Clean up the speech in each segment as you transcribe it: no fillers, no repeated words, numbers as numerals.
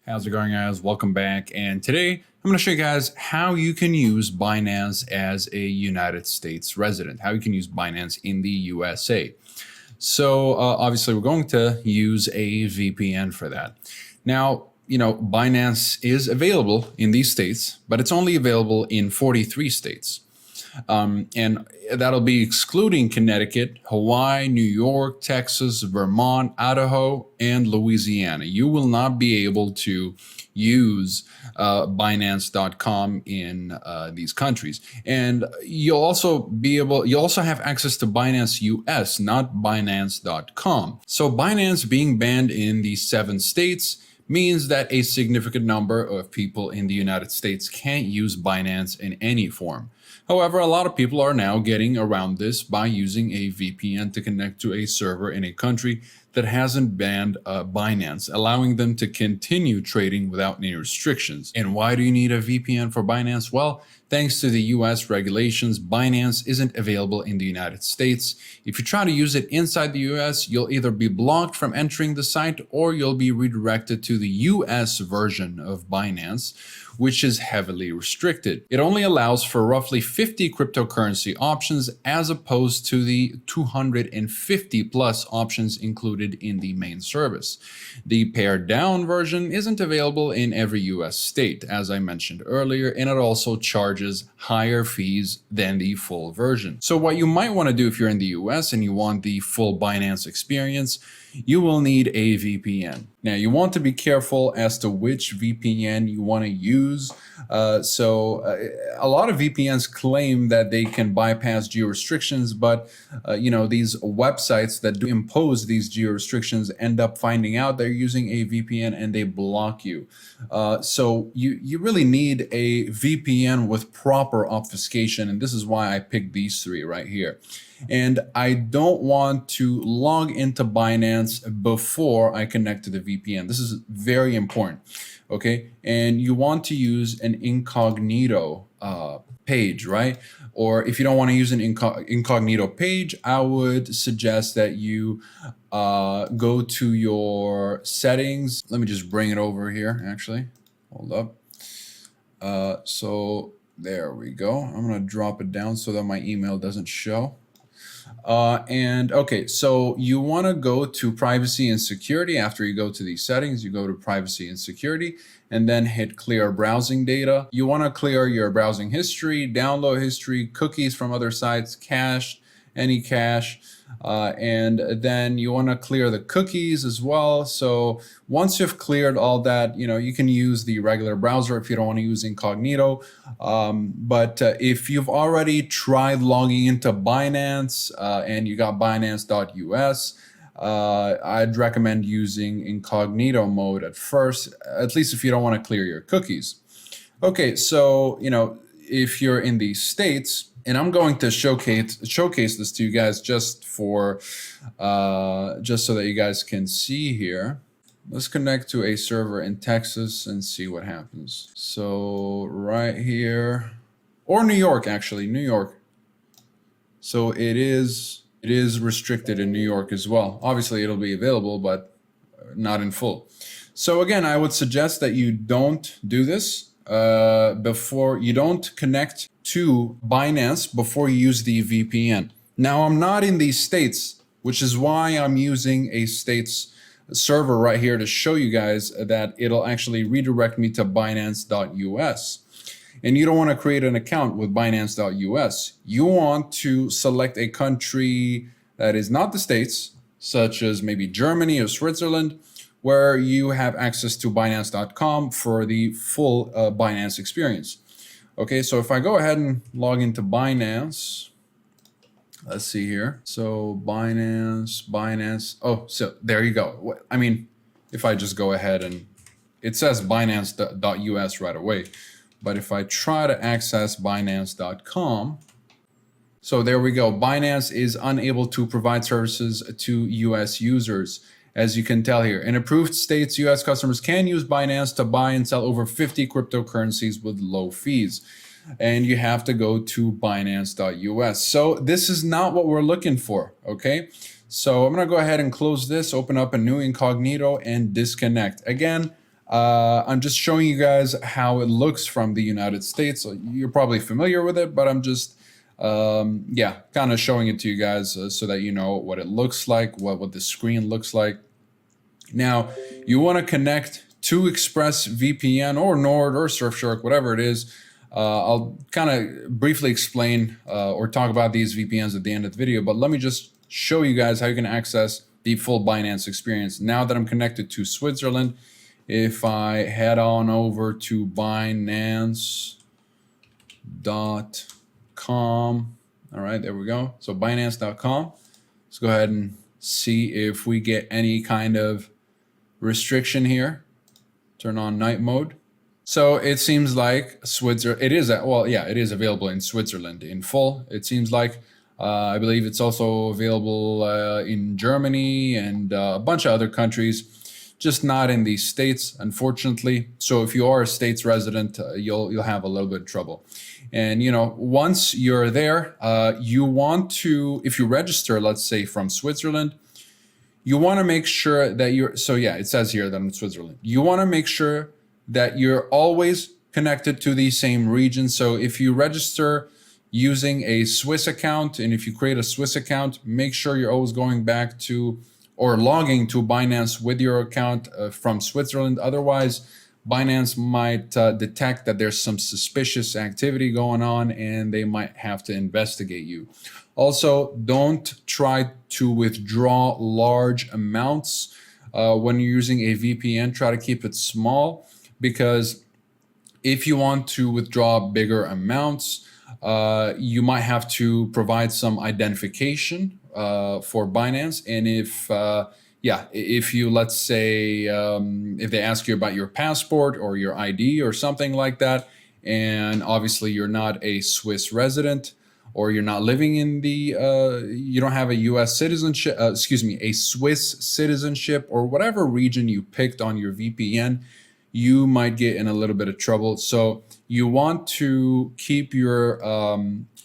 How's it going, guys? Welcome back. And today I'm going to show you guys how you can use Binance as a United States resident, how you can use Binance in the USA. So obviously we're going to use a VPN for that. Now, Binance is available in these states, but it's only available in 43 states. And that'll be excluding Connecticut, Hawaii, New York, Texas, Vermont, Idaho, and Louisiana. You will not be able to use Binance.com in these countries. And you'll also have access to Binance US, not Binance.com. So Binance being banned in these 7 states means that a significant number of people in the United States can't use Binance in any form. However, a lot of people are now getting around this by using a VPN to connect to a server in a country that hasn't banned Binance, allowing them to continue trading without any restrictions. And why do you need a VPN for Binance? Well, thanks to the US regulations, Binance isn't available in the United States. If you try to use it inside the US, you'll either be blocked from entering the site or you'll be redirected to the US version of Binance, which is heavily restricted. It only allows for roughly 50 cryptocurrency options as opposed to the 250 plus options included in the main service. The pared down version isn't available in every US state, as I mentioned earlier, and it also charges higher fees than the full version. So what you might want to do if you're in the US and you want the full Binance experience, you will need a VPN. Now, you want to be careful as to which VPN you want to use. A lot of VPNs claim that they can bypass geo restrictions, but these websites that do impose these geo restrictions end up finding out they're using a VPN and they block you. So you really need a VPN with proper obfuscation, and this is why I picked these 3 right here. And I don't want to log into Binance before I connect to the VPN. This is very important, okay? And you want to use an incognito page, right? Or if you don't want to use an incognito page, I would suggest that you go to your settings. Let me just bring it over here, actually. Hold up. So there we go. I'm going to drop it down so that my email doesn't show. Okay, so you want to go to privacy and security. After you go to these settings, you go to privacy and security and then hit clear browsing data. You want to clear your browsing history, download history, cookies from other sites, cache, any cache, and then you want to clear the cookies as well. So once you've cleared all that, you can use the regular browser if you don't want to use incognito. But if you've already tried logging into Binance and you got Binance.us, I'd recommend using incognito mode at first, at least if you don't want to clear your cookies. Okay, so, if you're in the States, and I'm going to showcase this to you guys just so that you guys can see here. Let's connect to a server in Texas and see what happens. So right here, or New York, actually, New York. So it is restricted in New York as well. Obviously, it'll be available, but not in full. So again, I would suggest that you don't do this you don't connect to Binance before you use the VPN. Now, I'm not in these states, which is why I'm using a states server right here to show you guys that it'll actually redirect me to Binance.us. And you don't want to create an account with Binance.us. You want to select a country that is not the States, such as maybe Germany or Switzerland, where you have access to Binance.com for the full Binance experience. Okay, so if I go ahead and log into Binance, let's see here. So Binance. Oh, so there you go. I mean, if I just go ahead and it says Binance.us right away. But if I try to access Binance.com, so there we go. Binance is unable to provide services to US users. As you can tell here, in approved states, US customers can use Binance to buy and sell over 50 cryptocurrencies with low fees. And you have to go to Binance.us. So this is not what we're looking for, okay? So I'm gonna go ahead and close this, open up a new incognito and disconnect. Again, I'm just showing you guys how it looks from the United States. So you're probably familiar with it, but I'm just, yeah, kind of showing it to you guys so that you know what it looks like, what the screen looks like. Now, you want to connect to ExpressVPN or Nord or Surfshark, whatever it is. I'll kind of briefly explain or talk about these VPNs at the end of the video, but let me just show you guys how you can access the full Binance experience. Now that I'm connected to Switzerland, if I head on over to Binance.com, all right, there we go. So Binance.com, let's go ahead and see if we get any kind of restriction here. Turn on night mode. So it seems like Switzerland, it is available in Switzerland in full. It seems like, I believe it's also available in Germany and a bunch of other countries, just not in the States, unfortunately. So if you are a States resident, you'll have a little bit of trouble. And once you're there, you want to, if you register, let's say from Switzerland, you want to make sure that it says here that I'm in Switzerland. You want to make sure that you're always connected to the same region. So if you register using a Swiss account, and if you create a Swiss account, make sure you're always going back to or logging to Binance with your account from Switzerland. Otherwise, Binance might detect that there's some suspicious activity going on and they might have to investigate you. Also, don't try to withdraw large amounts when you're using a VPN. Try to keep it small, because if you want to withdraw bigger amounts, you might have to provide some identification for Binance. And if you, let's say, if they ask you about your passport or your ID or something like that, and obviously you're not a Swiss resident, or you're not living in you don't have a US citizenship, a Swiss citizenship, or whatever region you picked on your VPN, you might get in a little bit of trouble. So you want to keep your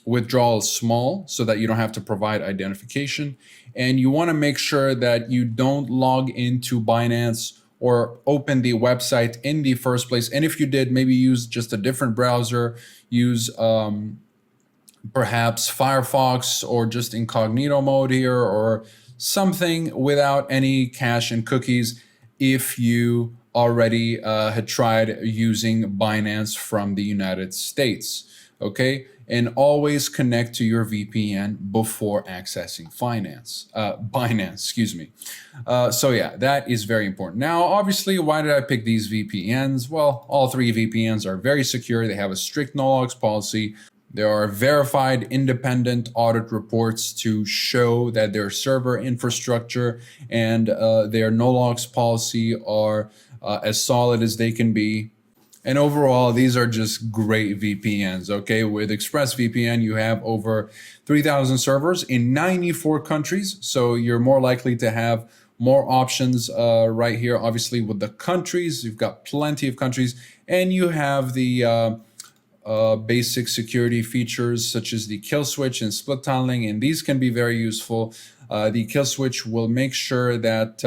withdrawals small so that you don't have to provide identification. And you want to make sure that you don't log into Binance or open the website in the first place. And if you did, maybe use just a different browser, use perhaps Firefox or just incognito mode here, or something without any cache and cookies if you already had tried using Binance from the United States. Okay, and always connect to your VPN before accessing Binance, so yeah, that is very important. Now, obviously, why did I pick these VPNs? Well, all three VPNs are very secure. They have a strict no logs policy. There are verified independent audit reports to show that their server infrastructure and their no logs policy are as solid as they can be. And overall, these are just great VPNs, okay? With ExpressVPN, you have over 3,000 servers in 94 countries. So you're more likely to have more options right here. Obviously, with the countries, you've got plenty of countries. And you have the basic security features such as the kill switch and split tunneling, and these can be very useful. The kill switch will make sure that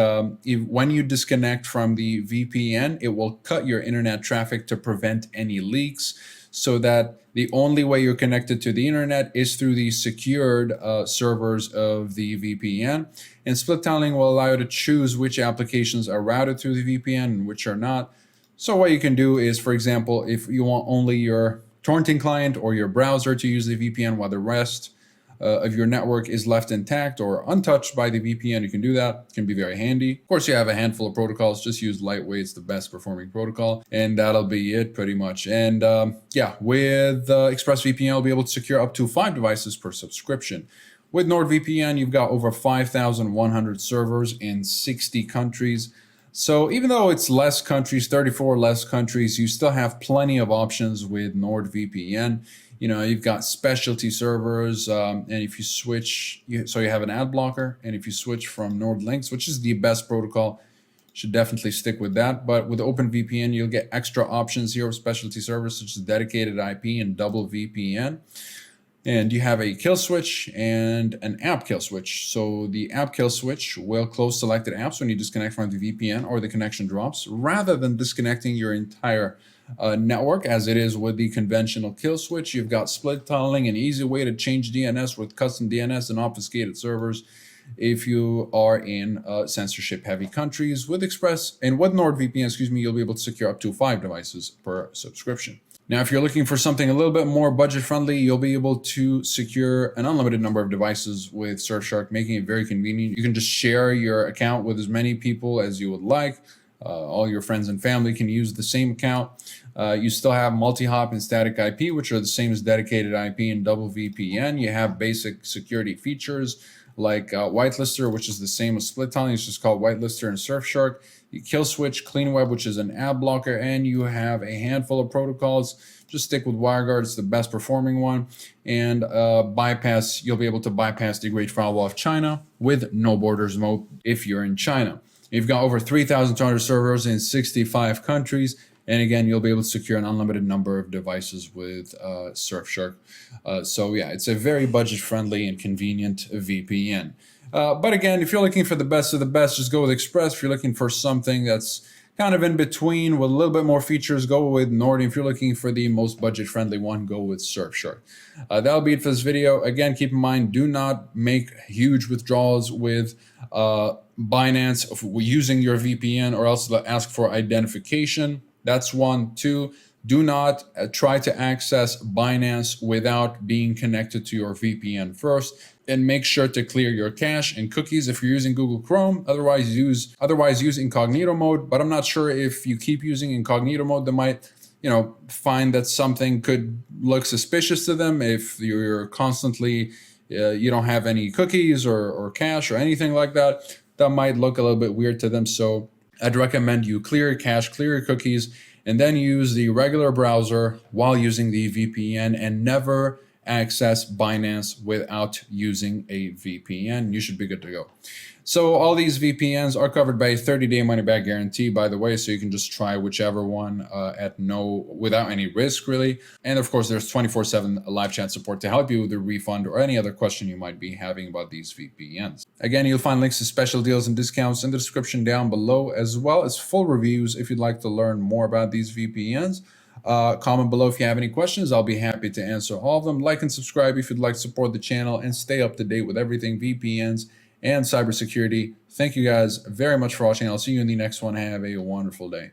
when you disconnect from the VPN, it will cut your internet traffic to prevent any leaks, so that the only way you're connected to the internet is through the secured servers of the VPN. And split tunneling will allow you to choose which applications are routed through the VPN and which are not. So what you can do is, for example, if you want only your torrenting client or your browser to use the VPN while the rest of your network is left intact or untouched by the VPN, you can do that. It can be very handy. Of course, you have a handful of protocols. Just use Lightweight. It's the best performing protocol. And that'll be it pretty much. And with ExpressVPN, you'll be able to secure up to 5 devices per subscription. With NordVPN, you've got over 5,100 servers in 60 countries. So even though it's less countries, 34 less countries, you still have plenty of options with NordVPN. You've got specialty servers, and if you switch, so you have an ad blocker, and if you switch from NordLynx, which is the best protocol, should definitely stick with that. But with OpenVPN, you'll get extra options here with specialty servers such as dedicated IP and double VPN. And you have a kill switch and an app kill switch. So the app kill switch will close selected apps when you disconnect from the VPN or the connection drops, rather than disconnecting your entire network as it is with the conventional kill switch. You've got split tunneling, an easy way to change DNS with custom DNS and obfuscated servers if you are in censorship heavy countries. With Express and with NordVPN, you'll be able to secure up to 5 devices per subscription. Now, if you're looking for something a little bit more budget friendly, you'll be able to secure an unlimited number of devices with Surfshark, making it very convenient. You can just share your account with as many people as you would like. All your friends and family can use the same account. You still have multi-hop and static IP, which are the same as dedicated IP and double VPN. You have basic security features like whitelister, which is the same as split tunneling. It's just called whitelister and Surfshark. You kill switch, clean web, which is an ad blocker, and you have a handful of protocols. Just stick with WireGuard; it's the best performing one. And bypass, you'll be able to bypass the Great Firewall of China with no borders mode if you're in China. You've got over 3,200 servers in 65 countries. And again, you'll be able to secure an unlimited number of devices with Surfshark. So yeah, it's a very budget-friendly and convenient VPN. But again, if you're looking for the best of the best, just go with Express. If you're looking for something that's kind of in between with a little bit more features, go with Nord. If you're looking for the most budget-friendly one, go with Surfshark. That'll be it for this video. Again, keep in mind, do not make huge withdrawals with Binance using your VPN, or else they'll ask for identification. That's one. Two, do not try to access Binance without being connected to your VPN first, and make sure to clear your cache and cookies if you're using Google Chrome. Otherwise use incognito mode. But I'm not sure if you keep using incognito mode, they might, find that something could look suspicious to them if you're constantly, you don't have any cookies or cache or anything like that. That might look a little bit weird to them. So I'd recommend you clear your cache, clear your cookies, and then use the regular browser while using the VPN, and never access Binance without using a VPN. You should be good to go. So all these VPNs are covered by a 30-day money-back guarantee, by the way, so you can just try whichever one without any risk, really. And of course, there's 24/7 live chat support to help you with a refund or any other question you might be having about these VPNs. Again, you'll find links to special deals and discounts in the description down below, as well as full reviews if you'd like to learn more about these VPNs. Comment below if you have any questions. I'll be happy to answer all of them. Like and subscribe if you'd like to support the channel and stay up to date with everything VPNs and cybersecurity. Thank you guys very much for watching. I'll see you in the next one. Have a wonderful day.